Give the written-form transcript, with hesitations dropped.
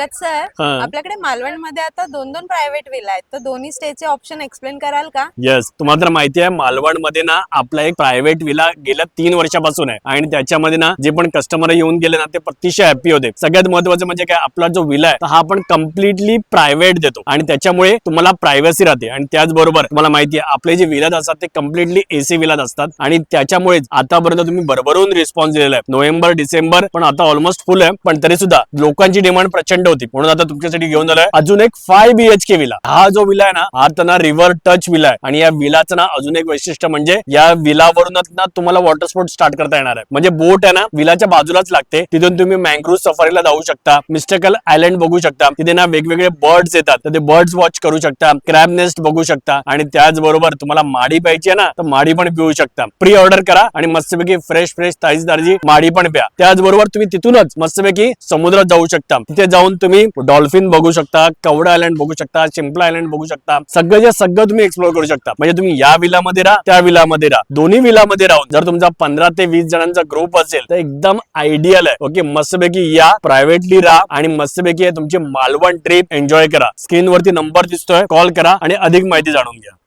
Sir हा. आपल्याकडे मालवण मध्ये आता दोन दोन प्रायव्हेट विला आहेत, तर दोन्ही स्टेचे ऑप्शन एक्सप्लेन कराल का? येस, तुम्हाला तर माहिती आहे मालवण मध्ये ना आपला एक प्रायव्हेट विला गेल्या 3 वर्षापासून आहे आणि त्याच्यामध्ये ना जे पण कस्टमर येऊन गेले ना ते अतिशय हॅपी होते. सगळ्यात महत्वाचं म्हणजे काय, आपला जो विला आहे हा आपण कम्प्लिटली प्रायव्हेट देतो आणि त्याच्यामुळे तुम्हाला प्रायव्हसी राहते. आणि त्याचबरोबर तुम्हाला माहिती आहे आपले जे विलाज असतात ते कम्प्लिटली एसी विलाज असतात आणि त्याच्यामुळे आतापर्यंत तुम्ही भरभरून रिस्पॉन्स दिलेला आहे. नोव्हेंबर डिसेंबर पण आता ऑलमोस्ट फुल आहे, पण तरी सुद्धा लोकांची डिमांड प्रचंड होती, म्हणून आता तुमच्यासाठी घेऊन आलोय अजून एक 5 BHK विला. हा जो विला आहे ना हा तर ना रिव्हर टच विला आहे आणि या विलाचं ना अजून एक वैशिष्ट्य म्हणजे या विलावरूनच ना तुम्हाला वॉटर स्पोर्ट स्टार्ट करता येणार आहे. म्हणजे बोट आहे ना विलाच्या बाजूलाच लागते, तिथून तुम्ही मँग्रोव्ह सफारीला जाऊ शकता, मिस्टिकल आयलंड बघू शकता, तिथे ना वेगवेगळे बर्ड्स येतात तर ते बर्ड्स वॉच करू शकता, क्रॅब नेस्ट बघू शकता आणि त्याचबरोबर तुम्हाला माडी प्यायची आहे ना तर माडी पण पिऊ शकता. प्री ऑर्डर करा आणि मस्तपैकी फ्रेश ताजी माडी पण प्या. त्याचबरोबर तुम्ही तिथूनच मस्तपैकी समुद्रात जाऊ शकता, तिथे जाऊन तुम्ही डॉल्फिन बघू शकता, कवडा आयलंड बघू शकता, चिंपला आयलंड बघू शकता, सगळं तुम्ही एक्सप्लोर करू शकता. म्हणजे तुम्ही या विलामध्ये राहा त्या विलामध्ये राहा, दोन्ही विलामध्ये राहून जर तुमचा 15 ते 20 जणांचा ग्रुप असेल तर एकदम आयडियल आहे. ओके, मस्तपैकी या, प्रायव्हेटली राहा आणि मस्तपैकी तुमची मालवण ट्रिप एन्जॉय करा. स्क्रीन वरती नंबर दिसतोय, कॉल करा आणि अधिक माहिती जाणून घ्या.